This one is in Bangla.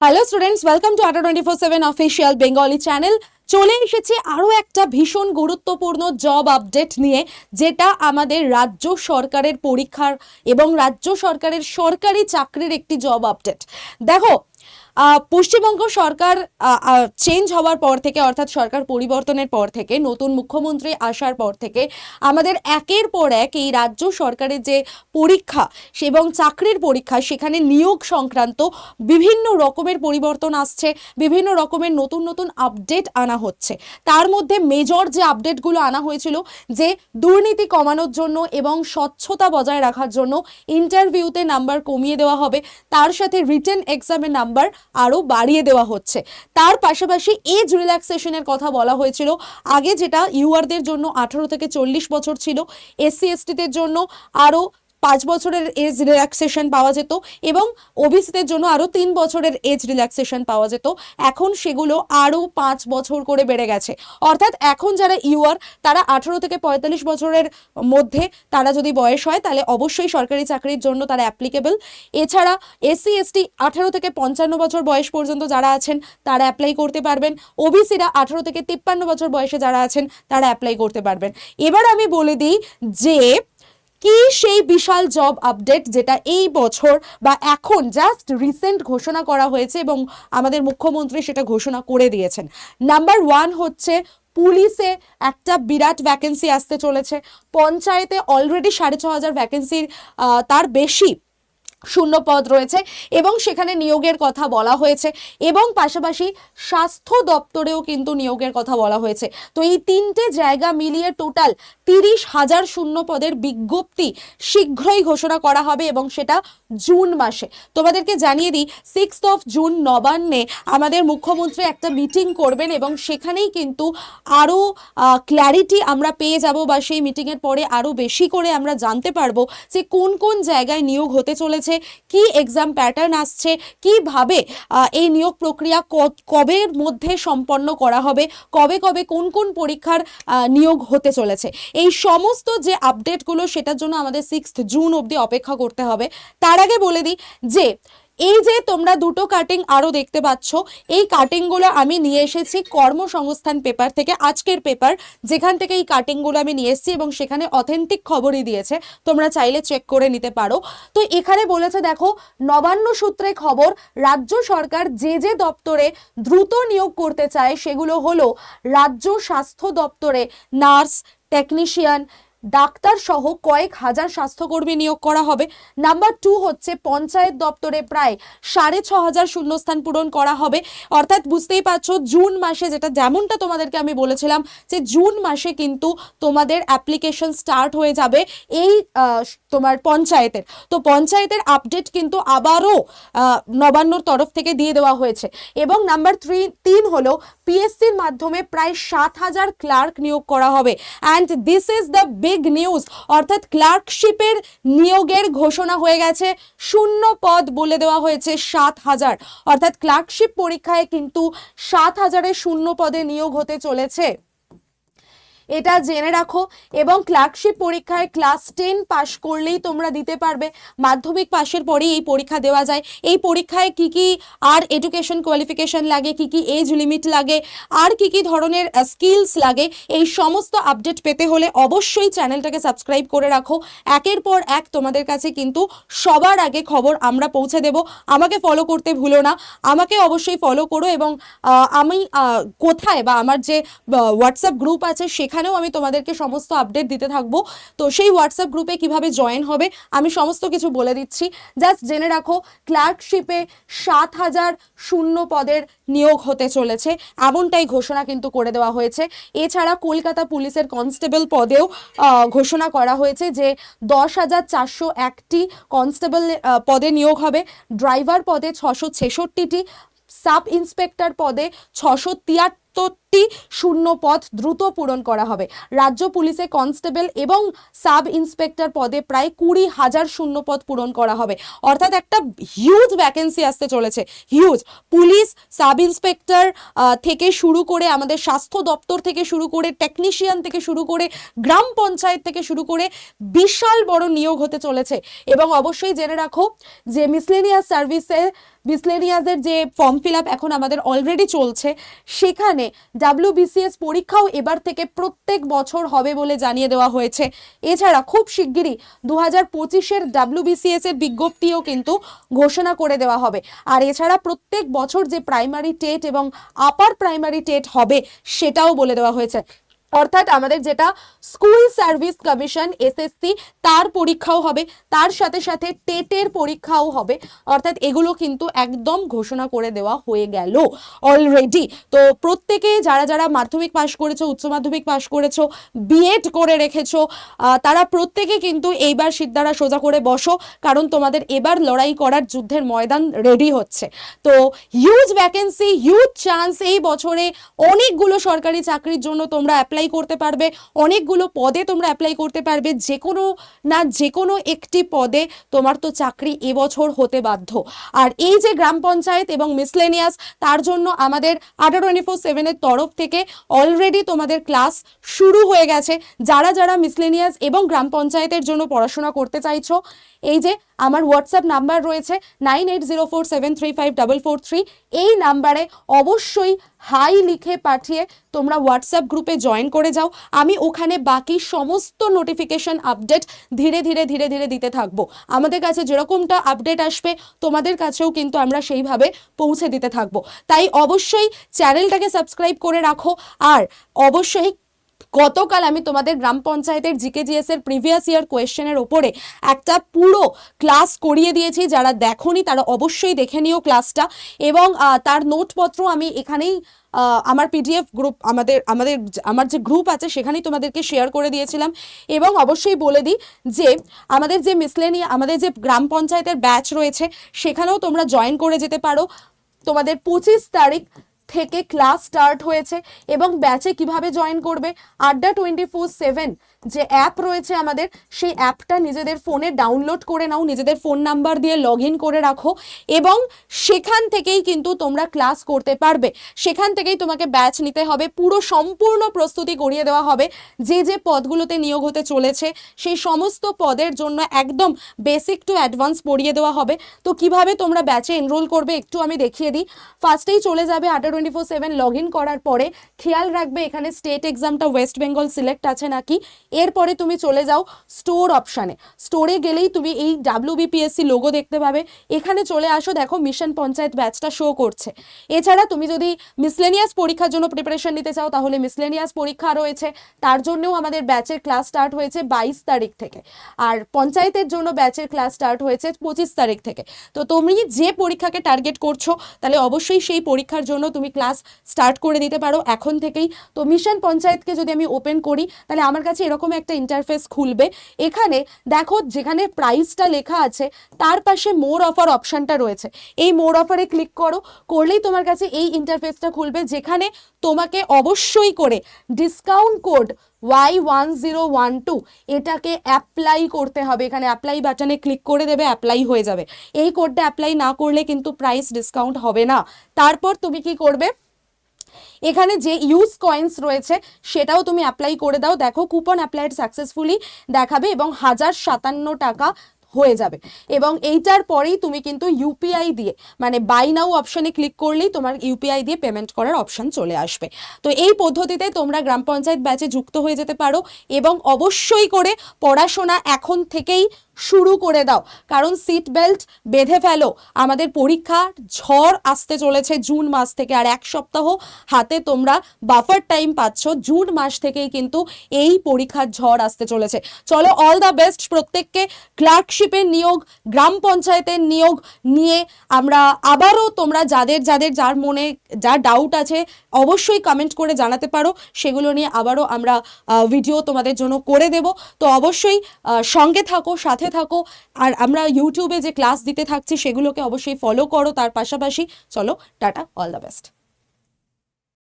হ্যালো স্টুডেন্টস, ওয়েলকাম টু আটা 24/7 অফিসিয়াল বেঙ্গলি চ্যানেল। চলে এসেছি আরও একটা ভীষণ গুরুত্বপূর্ণ জব আপডেট নিয়ে, যেটা আমাদের রাজ্য সরকারের পরীক্ষার এবং রাজ্য সরকারের সরকারি চাকরির একটি জব আপডেট। দেখো, পশ্চিমবঙ্গ সরকার চেঞ্জ হওয়ার পর থেকে, অর্থাৎ সরকার পরিবর্তনের পর থেকে, নতুন মুখ্যমন্ত্রী আসার পর থেকে আমাদের একের পর এক এই রাজ্য সরকারের যে পরীক্ষা এবং চাকরির পরীক্ষা, সেখানে নিয়োগ সংক্রান্ত বিভিন্ন রকমের পরিবর্তন আসছে, বিভিন্ন রকমের নতুন নতুন আপডেট আনা হচ্ছে। তার মধ্যে মেজর যে আপডেটগুলো আনা হয়েছিল, যে দুর্নীতি কমানোর জন্য এবং স্বচ্ছতা বজায় রাখার জন্য ইন্টারভিউতে নাম্বার কমিয়ে দেওয়া হবে, তার সাথে রিটেন এক্সামের নাম্বার আরও বাড়িয়ে দেওয়া হচ্ছে। তার পাশাপাশি এজ রিল্যাক্সেশনের কথা বলা হয়েছিল। আগে যেটা ইউআরদের জন্য 18 থেকে 40 বছর ছিল, এসসি এসটিদের জন্য আরও 5 বছরের এজ রিল্যাক্সেশন পাওয়া যেত এবং ওবিসিদের জন্য আরও 3 বছরের এজ রিল্যাক্সেশন পাওয়া যেত। এখন সেগুলো আরও 5 বছর করে বেড়ে গেছে। অর্থাৎ এখন যারা ইউআর, তারা 18 থেকে 45 বছরের মধ্যে তারা যদি বয়স হয়, তাহলে অবশ্যই সরকারি চাকরির জন্য তারা অ্যাপ্লিকেবল। এছাড়া এসসি এসটি 18 থেকে 55 বছর বয়স পর্যন্ত যারা আছেন তারা অ্যাপ্লাই করতে পারবেন। ওবিসিরা 18 থেকে 53 বছর বয়সে যারা আছেন তারা অ্যাপ্লাই করতে পারবেন। এবার আমি বলে দিই যে কি সেই বিশাল জব আপডেট, যেটা এই বছর বা এখন জাস্ট রিসেন্ট ঘোষণা করা হয়েছে এবং আমাদের মুখ্যমন্ত্রী সেটা ঘোষণা করে দিয়েছেন। নাম্বার 1 হচ্ছে পুলিশে একটা বিরাট ভ্যাকেন্সি আসতে চলেছে। পঞ্চায়েতে অলরেডি 6,500 ভ্যাকেন্সির তার বেশি শূন্য পদ রয়েছে এবং সেখানে নিয়োগের কথা বলা হয়েছে, এবং পাশাপাশি স্বাস্থ্য দপ্তরেও কিন্তু নিয়োগের কথা বলা হয়েছে। তো এই তিনটে জায়গা মিলিয়ে টোটাল 30,000 শূন্য পদের বিজ্ঞপ্তি শীঘ্রই ঘোষণা করা হবে এবং সেটা জুন মাসে। তোমাদেরকে জানিয়ে দিই, 6 জুন নবান্নে আমাদের মুখ্যমন্ত্রী একটা মিটিং করবেন এবং সেখানেই কিন্তু আরও ক্ল্যারিটি আমরা পেয়ে যাব, বা সেই মিটিংয়ের পরে আরও বেশি করে আমরা জানতে পারবো যে কোন কোন জায়গায় নিয়োগ হতে চলেছে, কি এক্সাম প্যাটার্ন আসছে, কিভাবে এই নিয়োগ প্রক্রিয়া কবের মধ্যে সম্পন্ন করা হবে, কবে কবে কোন কোন পরীক্ষার নিয়োগ হতে চলেছে। এই সমস্ত যে আপডেটগুলো, সেটার জন্য আমাদের 6 জুন অবধি অপেক্ষা করতে হবে। তার আগে বলে দিই যে এই যে তোমরা দুটো কাটিং আরও দেখতে পাচ্ছ, এই কাটিংগুলো আমি নিয়ে এসেছি কর্মসংস্থান পেপার থেকে, আজকের পেপার, যেখান থেকে এই কাটিংগুলো আমি নিয়ে এসেছি এবং সেখানে অথেন্টিক খবরই দিয়েছে, তোমরা চাইলে চেক করে নিতে পারো। তো এখানে বলেছে, দেখো, নবান্ন সূত্রে খবর, রাজ্য সরকার যে যে দপ্তরে দ্রুত নিয়োগ করতে চায় সেগুলো হলো রাজ্য স্বাস্থ্য দপ্তরে নার্স, টেকনিশিয়ান, ডাক্তার সহ কয়েক হাজার স্বাস্থ্যকর্মী নিয়োগ করা হবে। নাম্বার 2 হচ্ছে পঞ্চায়েত দপ্তরে প্রায় 6,500 শূন্যস্থান পূরণ করা হবে। অর্থাৎ বুঝতেই পারছো, জুন মাসে, যেটা যেমনটা তোমাদেরকে আমি বলেছিলাম যে জুন মাসে কিন্তু তোমাদের অ্যাপ্লিকেশন স্টার্ট হয়ে যাবে এই তোমার পঞ্চায়েতের। তো পঞ্চায়েতের আপডেট কিন্তু আবারও নবান্নর তরফ থেকে দিয়ে দেওয়া হয়েছে। এবং নাম্বার 3 হলো পিএসসির মাধ্যমে প্রায় 7,000 ক্লার্ক নিয়োগ করা হবে। And this is the big news, অর্থাৎ ক্লার্কশিপের নিয়োগের ঘোষণা হয়ে গেছে। শূন্য পদ বলে দেওয়া হয়েছে 7,000, অর্থাৎ ক্লার্কশিপ পরীক্ষায় কিন্তু 7,000-এর শূন্য পদে নিয়োগ হতে চলেছে, এটা জেনে রাখো। এবং ক্লার্কশিপ পরীক্ষায় ক্লাস 10 পাস করলেই তোমরা দিতে পারবে। মাধ্যমিক পাশের পরেই এই পরীক্ষা দেওয়া যায়। এই পরীক্ষায় কি কি আর এডুকেশন কোয়ালিফিকেশন লাগে, কি কি এজ লিমিট লাগে, আর কি কি ধরনের স্কিলস লাগে, এই সমস্ত আপডেট পেতে হলে অবশ্যই চ্যানেলটাকে সাবস্ক্রাইব করে রাখো। একের পর এক তোমাদের কাছে কিন্তু সবার আগে খবর আমরা পৌঁছে দেব। আমাকে ফলো করতে ভুলো না, আমাকে অবশ্যই ফলো করো। এবং আমি কোথায়, বা আমার যে হোয়াটসঅ্যাপ গ্রুপ আছে, সেখানেও আমি তোমাদেরকে সমস্ত আপডেট দিতে থাকবো। তো সেই হোয়াটসঅ্যাপ গ্রুপে কিভাবে জয়েন হবে আমি সমস্ত কিছু বলে দিচ্ছি। জাস্ট জেনে রাখো, ক্লার্কশিপে 7,000 শূন্য পদের নিয়োগ হতে চলেছে, এমনটাই ঘোষণা কিন্তু করে দেওয়া হয়েছে। এছাড়া কলকাতা পুলিশের কনস্টেবল পদেও ঘোষণা করা হয়েছে যে 10,401টি কনস্টেবল পদে নিয়োগ হবে। ড্রাইভার পদে 666টি, সাব ইন্সপেক্টর পদে 673 টি শূন্য পদ দ্রুত পূরণ করা হবে। রাজ্য পুলিশে কনস্টেবল এবং সাব ইন্সপেক্টর পদে প্রায় 20,000 শূন্য পদ পূরণ করা হবে। অর্থাৎ একটা হিউজ ভ্যাকেন্সি আসতে চলেছে, হিউজ। পুলিশ, সাব ইন্সপেক্টর থেকে শুরু করে আমাদের স্বাস্থ্য দপ্তর থেকে শুরু করে টেকনিশিয়ান থেকে শুরু করে গ্রাম পঞ্চায়েত থেকে শুরু করে বিশাল বড় নিয়োগ হতে চলেছে। এবং অবশ্যই জেনে রাখো যে মিসলেনিয়াস সার্ভিসে মিসলেনিয়াসের যে ফর্ম ফিল আপ এখন আমাদের অলরেডি চলছে, সেখানে WBCS পরীক্ষাও এবার থেকে প্রত্যেক বছর হবে বলে জানিয়ে দেওয়া হয়েছে। এছাড়া খুব শিগগিরই 2025-এর WBCS এর বিজ্ঞপ্তিও কিন্তু ঘোষণা করে দেওয়া হবে। আর এছাড়া প্রত্যেক বছর যে প্রাইমারি টেট এবং আপার প্রাইমারি টেট হবে সেটাও বলে দেওয়া হয়েছে। অর্থাৎ আমাদের যেটা স্কুল সার্ভিস কমিশন SSC তার পরীক্ষাও হবে, তার সাথে সাথে টেটের পরীক্ষাও হবে। অর্থাৎ এগুলো কিন্তু একদম ঘোষণা করে দেওয়া হয়ে গেল অলরেডি। তো প্রত্যেকে যারা যারা মাধ্যমিক পাশ করেছো, উচ্চ মাধ্যমিক পাশ করেছো, বিএড করে রেখেছো, তারা প্রত্যেকে কিন্তু এইবার সিদ্ধারা সোজা করে বসো, কারণ তোমাদের এবার লড়াই করার যুদ্ধের ময়দান রেডি হচ্ছে। তো হিউজ ভ্যাকেন্সি, হিউজ চান্স, এই বছরে অনেকগুলো সরকারি চাকরির জন্য তোমরা অ্যাপ্লাই করতে পারবে, অনেকগুলো পদে তোমরা অ্যাপ্লাই করতে পারবে। যে কোনো একটি পদে তোমার তো চাকরি এবছর হতে বাধ্য। আর এই যে গ্রাম পঞ্চায়েত এবং মিসলেনিয়াস, তার জন্য আমাদের 24/7-এর তরফ থেকে অলরেডি তোমাদের ক্লাস শুরু হয়ে গেছে। যারা যারা মিসলেনিয়াস এবং গ্রাম পঞ্চায়েতের জন্য পড়াশোনা করতে চাইছো, এই যে আমার হোয়াটসঅ্যাপ নাম্বার রয়েছে 9804735443, এই নাম্বারে অবশ্যই হাই লিখে পাঠিয়ে তোমরা হোয়াটসঅ্যাপ গ্রুপে জয়েন করে যাও। আমি ওখানে বাকি সমস্ত নোটিফিকেশন আপডেট ধীরে ধীরে ধীরে ধীরে দিতে থাকবো। আমাদের কাছে যেরকমটা আপডেট আসবে তোমাদের কাছেও কিন্তু আমরা সেইভাবে পৌঁছে দিতে থাকবো। তাই অবশ্যই চ্যানেলটাকে সাবস্ক্রাইব করে রাখো। আর অবশ্যই গতকাল আমি তোমাদের গ্রাম পঞ্চায়েতের GKGS এর প্রিভিয়াস ইয়ার কোয়েশ্চেনের ওপরে একটা পুরো ক্লাস করিয়ে দিয়েছি। যারা দেখোনি তারা অবশ্যই দেখে নিও ক্লাসটা, এবং তার নোটপত্র আমি এখানেই আমার PDF গ্রুপ আমার যে গ্রুপ আছে সেখানেই তোমাদেরকে শেয়ার করে দিয়েছিলাম। এবং অবশ্যই বলে দিই যে আমাদের যে গ্রাম পঞ্চায়েতের ব্যাচ রয়েছে সেখানেও তোমরা জয়েন করে যেতে পারো। তোমাদের 25 তারিখ থেকে ক্লাস স্টার্ট হয়েছে। এবং ব্যাচে কিভাবে জয়েন করবে, আড্ডা 24/7 যে অ্যাপ রয়েছে আমাদের, সেই অ্যাপটা নিজেদের ফোনে ডাউনলোড করে নাও, নিজেদের ফোন নাম্বার দিয়ে লগ ইন করে রাখো, এবং সেখান থেকেই কিন্তু তোমরা ক্লাস করতে পারবে। সেখান থেকেই তোমাকে ব্যাচ নিতে হবে, পুরো সম্পূর্ণ প্রস্তুতি করিয়ে দেওয়া হবে। যে যে পদগুলোতে নিয়োগ হতে চলেছে সেই সমস্ত পদের জন্য একদম বেসিক টু অ্যাডভান্স পড়িয়ে দেওয়া হবে। তো কিভাবে তোমরা ব্যাচে এনরোল করবে একটু আমি দেখিয়ে দিই। ফার্স্টেই চলে যাবে আড্ডা 24/7 লগ ইন করার পরে, খেয়াল রাখবে এখানে স্টেট এক্সামটা ওয়েস্ট বেঙ্গল সিলেক্ট আছে নাকি। এরপরে তুমি চলে যাও স্টোর অপশানে, স্টোরে গেলেই তুমি এই WBPSC লোগো দেখতে পাবে। এখানে চলে আসো, দেখো মিশন পঞ্চায়েত ব্যাচটা শো করছে। এছাড়া তুমি যদি মিসলেনিয়াস পরীক্ষার জন্য প্রিপারেশন নিতে চাও তাহলে মিসলেনিয়াস পরীক্ষা রয়েছে, তার জন্যও আমাদের ব্যাচের ক্লাস স্টার্ট হয়েছে 22 তারিখ থেকে। আর পঞ্চায়েতের জন্য ব্যাচের ক্লাস স্টার্ট হয়েছে 25 তারিখ থেকে। তো তুমি যে পরীক্ষাকে টার্গেট করছো তাহলে অবশ্যই সেই পরীক্ষার জন্য তুমি ক্লাস স্টার্ট করে দিতে পারো এখন থেকেই। তো মিশন পঞ্চায়েতকে যদি আমি ওপেন করি তাহলে আমার কাছে এরকম একটা ইন্টারফেস খুলবে। এখানে দেখো যেখানে প্রাইসটা লেখা আছে তার পাশে মোর অফার অপশনটা রয়েছে, এই মোর অফারে ক্লিক করলেই তোমার কাছে এই ইন্টারফেসটা খুলবে, যেখানে তোমাকে অবশ্যই করে ডিসকাউন্ট কোড Y1012 এটাকে অ্যাপ্লাই করতে হবে। এখানে অ্যাপ্লাই বাটনে ক্লিক করে দেবে, অ্যাপ্লাই হয়ে যাবে। এই কোডটা অ্যাপ্লাই না করলে কিন্তু প্রাইস ডিসকাউন্ট হবে না। তারপর তুমি কি করবে, এখানে যে ইউজ কয়েন্স রয়েছে সেটাও তুমি অ্যাপ্লাই করে দাও। দেখো কুপন অ্যাপ্লাইড সাকসেসফুলি দেখাবে এবং 1057 টাকা হয়ে যাবে। এবং এইটার পরেই তুমি কিন্তু UPI দিয়ে, মানে বাই নাও অপশনে ক্লিক করলেই তোমার UPI দিয়ে পেমেন্ট করার অপশন চলে আসবে। তো এই পদ্ধতিতে তোমরা গ্রাম পঞ্চায়েত ব্যাচে যুক্ত হয়ে যেতে পারো, এবং অবশ্যই করে পড়াশোনা এখন থেকেই শুরু করে দাও, কারণ সিট বেল্ট বেঁধে ফেলো। আমাদের পরীক্ষার ঝড় আসতে চলেছে জুন মাস থেকে, আর এক সপ্তাহ হাতে তোমরা বাফার টাইম পাচ্ছ। জুন মাস থেকেই কিন্তু এই পরীক্ষার ঝড় আসতে চলেছে। চলো, অল দ্য বেস্ট প্রত্যেককে। ক্লার্কশিপের নিয়োগ, গ্রাম পঞ্চায়েতের নিয়োগ নিয়ে আমরা আবারও, তোমরা যার মনে যা ডাউট আছে অবশ্যই কমেন্ট করে জানাতে পারো, সেগুলো নিয়ে আবারও আমরা ভিডিও তোমাদের জন্য করে দেব। তো অবশ্যই সঙ্গে থাকো, সাথে থাকো। আর আমরা ইউটিউবে যে ক্লাস দিতে থাকছি সেগুলোকে অবশ্যই ফলো করো। তার পাশাপাশি চলো, টাটা, অল দ্য বেস্ট।